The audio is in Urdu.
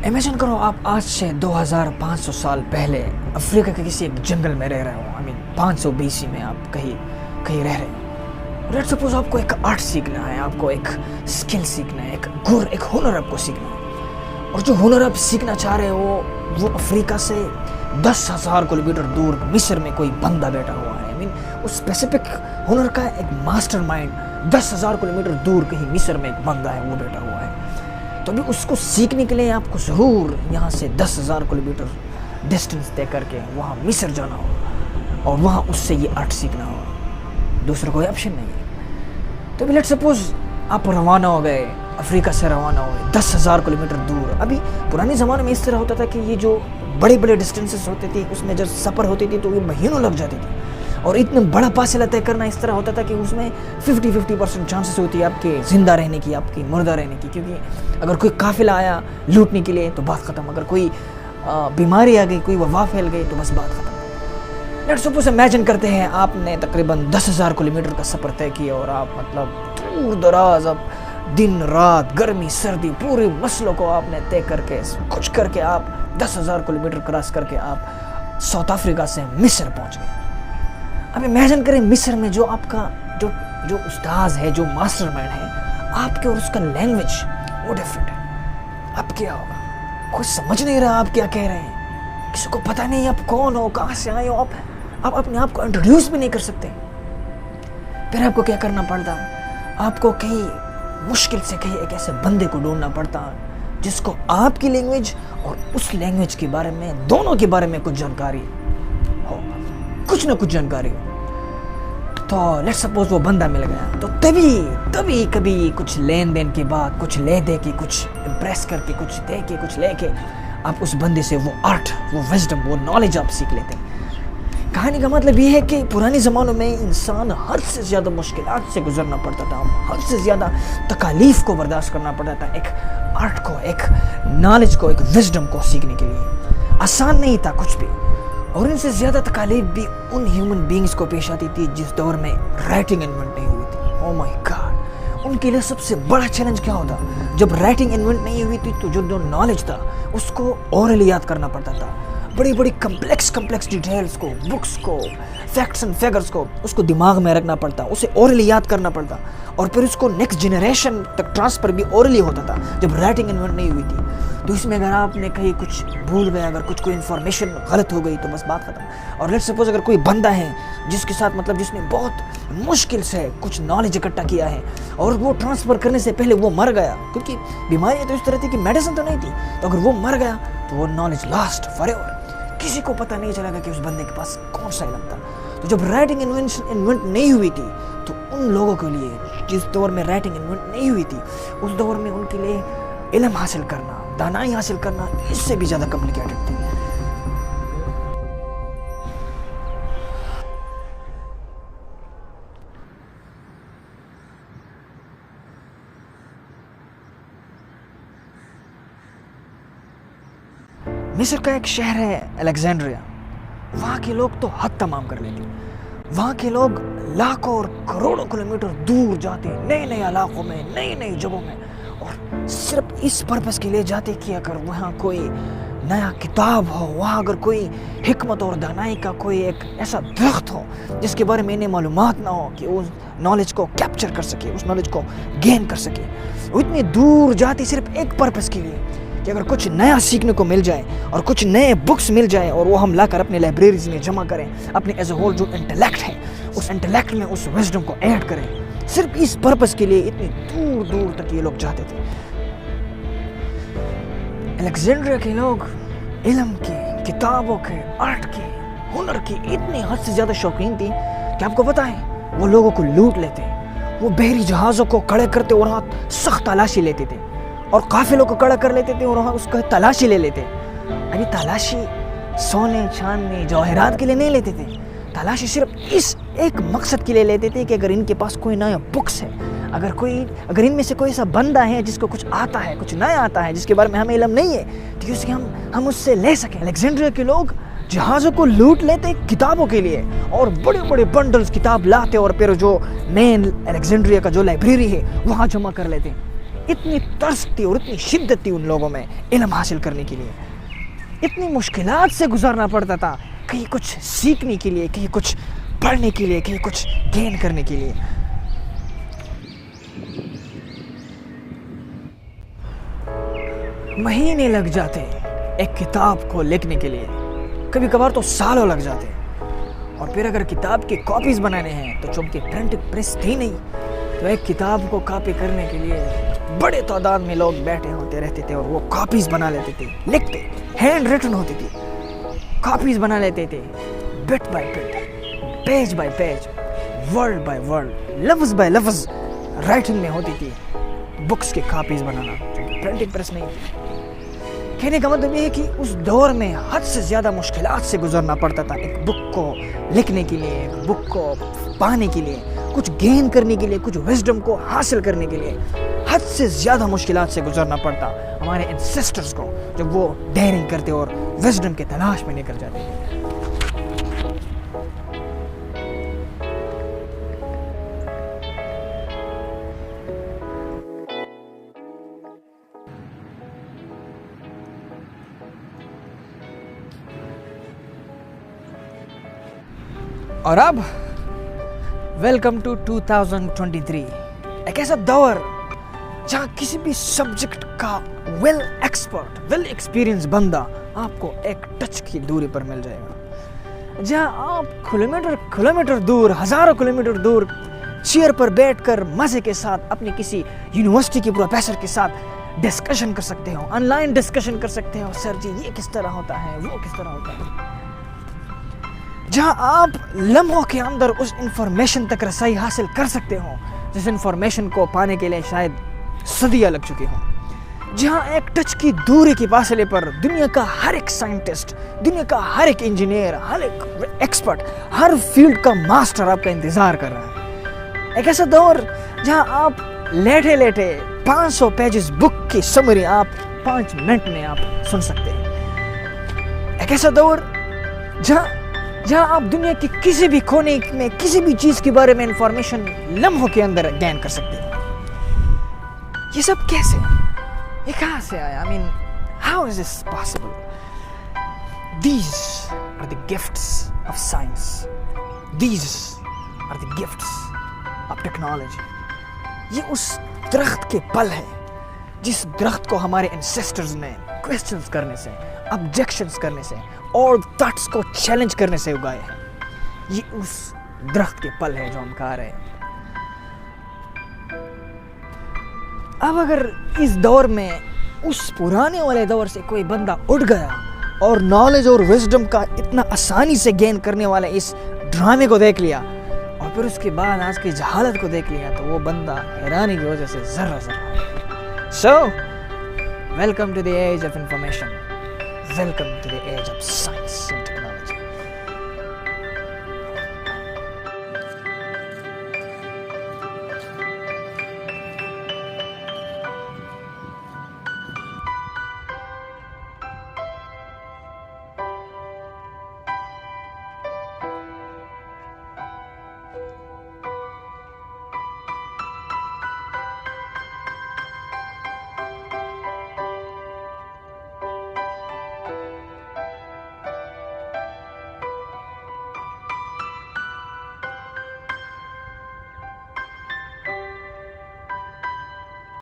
امیجن کرو آپ آج سے 2500 سال پہلے افریقہ کے کسی ایک جنگل میں رہ رہے ہو. 500 BC میں آپ کہیں رہ رہے ہو. لیٹ سپوز آپ کو ایک آرٹ سیکھنا ہے, آپ کو ایک اسکل سیکھنا ہے, ایک ہنر آپ کو سیکھنا ہے. اور جو ہنر آپ سیکھنا چاہ رہے ہو وہ افریقہ سے 10,000 کلومیٹر دور مصر میں کوئی بندہ بیٹھا ہوا ہے. اس اسپیسیفک ہنر کا ایک ماسٹر مائنڈ 10,000 کلومیٹر دور کہیں مصر میں ایک بندہ ہے, وہ بیٹھا ہوا ہے. تو ابھی اس کو سیکھنے کے لیے آپ کو ضرور یہاں سے 10,000 کلومیٹر ڈسٹینس طے کر کے وہاں مصر جانا ہوگا اور وہاں اس سے یہ آرٹ سیکھنا ہوگا. دوسرا کوئی آپشن نہیں ہے. تو ابھی لیٹ سپوز آپ روانہ ہو گئے, افریقہ سے روانہ ہو گئے 10,000 کلومیٹر دور. ابھی پرانے زمانے میں اس طرح ہوتا تھا کہ یہ جو بڑے ڈسٹینسز ہوتے تھے اس میں جب سفر ہوتی تھی تو یہ مہینوں لگ جاتی تھی, اور اتنا بڑا فاصلہ طے کرنا اس طرح ہوتا تھا کہ اس میں 50% چانسز ہوتی ہے آپ کے زندہ رہنے کی, آپ کی مردہ رہنے کی. کیونکہ اگر کوئی قافلہ آیا لوٹنے کے لیے تو بات ختم, اگر کوئی بیماری آ گئی, کوئی وبا پھیل گئی تو بس بات ختم. لیٹ سپوز امیجن کرتے ہیں آپ نے تقریباً 10,000 کلومیٹر کا سفر طے کیا اور آپ دور دراز اب دن رات گرمی سردی پورے مسئلوں کو آپ نے طے کر کے کچھ کر کے آپ 10,000 کلومیٹر کراس کر کے آپ ساؤتھ افریقہ سے مصر پہنچ گئے. اب امیجن کریں مصر میں جو آپ کا جو استاذ ہے, جو ماسٹر مائنڈ ہے, آپ کے اور اس کا لینگویج وہ ڈیفرنٹ ہے. اب کیا ہوگا؟ کوئی سمجھ نہیں رہا آپ کیا کہہ رہے ہیں, کسی کو پتہ نہیں آپ کون ہو, کہاں سے آئے ہو, آپ اپنے آپ کو انٹروڈیوس بھی نہیں کر سکتے. پھر آپ کو کیا کرنا پڑتا, آپ کو کہیں مشکل سے کہیں ایک ایسے بندے کو ڈھونڈنا پڑتا جس کو آپ کی لینگویج اور اس لینگویج کے بارے میں, دونوں کے بارے میں کچھ جانکاری ہو, کچھ نہ کچھ جانکاری ہو. تو لیٹ سپوز وہ بندہ مل گیا, تو تبھی کبھی کچھ لین دین کے بعد, کچھ لے دے کے, کچھ امپریس کر کے, کچھ دے کے, کچھ لے کے, آپ اس بندے سے وہ آرٹ, وہ وزڈم, وہ نالج آپ سیکھ لیتے ہیں. کہانی کا مطلب یہ ہے کہ پرانے زمانوں میں انسان حد سے زیادہ مشکلات سے گزرنا پڑتا تھا, حد سے زیادہ تکالیف کو برداشت کرنا پڑتا تھا ایک آرٹ کو, ایک نالج کو, ایک وزڈم کو سیکھنے کے لیے. آسان نہیں تھا کچھ بھی, اور ان سے زیادہ تکالیف بھی ان ہیومن بینگز کو پیش آتی تھی جس دور میں رائٹنگ انوینٹ نہیں ہوئی تھی. او مائی گاڈ, ان کے لیے سب سے بڑا چیلنج کیا ہوتا, جب رائٹنگ انوینٹ نہیں ہوئی تھی تو جو نالج تھا اس کو اورلی یاد کرنا پڑتا تھا. بڑی کمپلیکس ڈیٹیلز کو, بکس کو, فیکٹس اینڈ فیگرز کو, اس کو دماغ میں رکھنا پڑتا, اسے اورلی یاد کرنا پڑتا, اور پھر اس کو نیکسٹ جنریشن تک ٹرانسفر بھی اورلی ہوتا تھا جب رائٹنگ انوینٹ نہیں ہوئی تھی. تو اس میں اگر آپ نے کہیں کچھ بھول گئے, اگر کوئی انفارمیشن غلط ہو گئی تو بس بات ختم. اور لیٹ سپوز اگر کوئی بندہ ہے جس کے ساتھ جس نے بہت مشکل سے کچھ نالج اکٹھا کیا ہے اور وہ ٹرانسفر کرنے سے پہلے وہ مر گیا, کیونکہ بیماری تو اس طرح تھی کہ میڈیسن تو نہیں تھی, تو اگر وہ مر گیا تو وہ نالج لاسٹ فار ایور, کسی کو پتہ نہیں چلا گا کہ اس بندے کے پاس کون سا علم تھا. تو جب رائٹنگ انوینٹ نہیں ہوئی تھی تو ان لوگوں کے لیے جس دور میں رائٹنگ انوینٹ نہیں ہوئی تھی اس دور میں ان کے لیے علم حاصل کرنا, دانائی حاصل کرنا اس سے بھی زیادہ کمپلیکیٹڈ تھی. مصر کا ایک شہر ہے الیگزینڈریا, وہاں کے لوگ تو حد تمام کر لیتے. وہاں کے لوگ لاکھوں اور کروڑوں کلومیٹر دور جاتے, نئے علاقوں میں, نئی جگہوں میں, اور صرف اس پرپس کے لیے جاتے کہ اگر وہاں کوئی نیا کتاب ہو, وہاں اگر کوئی حکمت اور دانائی کا کوئی ایک ایسا درخت ہو جس کے بارے میں انہیں معلومات نہ ہو کہ اس نالج کو کیپچر کر سکے, اس نالج کو گین کر سکے. وہ اتنی دور جاتے صرف ایک پرپس کے لیے کہ اگر کچھ نیا سیکھنے کو مل جائے اور کچھ نئے بکس مل جائے اور وہ ہم لا کر اپنے لائبریریز میں جمع کریں, اپنے ایز اے ہول جو انٹلیکٹ ہے اس انٹلیکٹ میں اس وزڈم کو ایڈ کریں. صرف اس پرپس کے لیے اتنی دور تک یہ لوگ جاتے تھے. الیگزینڈریا کے لوگ علم کے, کتابوں کے, آرٹ کے, ہنر کی اتنی حد سے زیادہ شوقین تھی کہ آپ کو پتہ ہے وہ لوگوں کو لوٹ لیتے, وہ بحری جہازوں کو کھڑے کرتے اور وہاں سخت تلاشی لیتے تھے, اور قافلوں کو کھڑا کر لیتے تھے اور وہاں اس کو تلاشی لے لیتے. ابھی تلاشی سونے چاندی جواہرات کے لیے نہیں لیتے تھے, تلاشی صرف اس ایک مقصد کے لیے لیتے تھے کہ اگر ان کے پاس کوئی نیا بکس ہے, اگر ان میں سے کوئی ایسا بندہ ہے جس کو کچھ آتا ہے, کچھ نیا آتا ہے جس کے بارے میں ہمیں علم نہیں ہے, تو اس کے ہم اس سے لے سکیں. الیگزینڈریا کے لوگ جہازوں کو لوٹ لیتے کتابوں کے لیے, اور بڑے بنڈلز کتاب لاتے اور پھر جو مین الیگزینڈریا کا جو لائبریری ہے وہاں جمع کر لیتے. اتنی ترس تھی اور اتنی شدت تھی ان لوگوں میں علم حاصل کرنے کے لیے، اتنی مشکلات سے گزارنا پڑتا تھا کہیں کچھ سیکھنے کے لیے، کہیں کچھ پڑھنے کے لیے، کہیں کچھ گین کرنے کے لیے۔ مہینے لگ جاتے ایک کتاب کو لکھنے کے لیے، کبھی کبھار تو سالوں لگ جاتے، اور پھر اگر کتاب کی کاپیز بنانے ہیں تو چونکہ پرنٹ پریس تھی نہیں، تو ایک کتاب کو کاپی کرنے کے لیے بڑے تعداد میں لوگ بیٹھے ہوتے رہتے تھے اور وہ کاپیز بنا لیتے تھے، لکھتے، ہینڈ ریٹن ہوتی تھی، کاپیز بنا لیتے تھے، but by but, page by page, word by word, لفظ بائی لفظ رائٹنگ میں ہوتی تھی بکس کی کاپیز بنانا، پرنٹنگ پریس نہیں تھی۔ کہنے کا مطلب یہ ہے کہ اس دور میں حد سے زیادہ مشکلات سے گزرنا پڑتا تھا ایک بک کو لکھنے کے لیے، ایک بک کو پانے کے لیے، کچھ گین کرنے کے لیے، کچھ وزڈم کو حاصل کرنے کے لیے حد سے زیادہ مشکلات سے گزرنا پڑتا ہمارے انسسٹرز کو جب وہ ڈیرنگ کرتے اور وزڈم کے تلاش میں نکل جاتے تھے۔ اور اب ویلکم ٹو 2023، ایک ایسا دور جہاں کسی بھی سبجیکٹ کا ویل ایکسپرٹ، ویل ایکسپیرینس بندہ آپ کو ایک ٹچ کی دوری پر مل جائے گا، جہاں آپ کلومیٹر دور، ہزاروں کلومیٹر دور چیئر پر بیٹھ کر مزے کے ساتھ اپنی کسی یونیورسٹی کے پروفیسر کے ساتھ ڈسکشن کر سکتے ہو، آن لائن ڈسکشن کر سکتے ہو، سر جی یہ کس طرح ہوتا ہے، وہ کس طرح ہوتا ہے، جہاں آپ لمحوں کے اندر اس انفارمیشن تک رسائی حاصل کر سکتے ہو جس انفارمیشن کو پانے کے لیے شاید صدیاں لگ چکی ہوں، جہاں ایک ٹچ کی دوری کے فاصلے پر دنیا کا ہر ایک سائنٹسٹ، دنیا کا ہر ایک انجینئر، ہر ایک ایکسپرٹ، ہر فیلڈ کا ماسٹر آپ کا انتظار کر رہا ہے۔ ایک ایسا دور جہاں آپ لیٹے لیٹے 500 پیجز بک کی سمری آپ 5 منٹ میں آپ سن سکتے ہیں۔ ایک ایسا دور جہاں آپ دنیا کے کسی بھی کونے میں کسی بھی چیز کے بارے میں انفارمیشن لمحوں کے اندر گین کر سکتے ہیں۔ یہ سب کیسے؟ یہ کہاں سے آیا؟ I mean, how is this possible? These are the gifts of science. These are the gifts of technology. یہ اس درخت کے پل ہے جس درخت کو ہمارے انسسٹرز نے کوسچنز کرنے سے، آبجیکشنز کرنے سے اور تھاٹس کو چیلنج کرنے سے اگائے ہیں۔ یہ اس درخت کے پل ہے جو ہم کھا رہے ہیں۔ اب اگر اس دور میں اس پرانے والے دور سے کوئی بندہ اٹھ گیا اور نالج اور وزڈم کا اتنا آسانی سے گین کرنے والے اس ڈرامے کو دیکھ لیا اور پھر اس کے بعد آج کی جہالت کو دیکھ لیا تو وہ بندہ حیرانی کی وجہ سے ذرہ So, welcome to the age of information. Welcome to the age of science.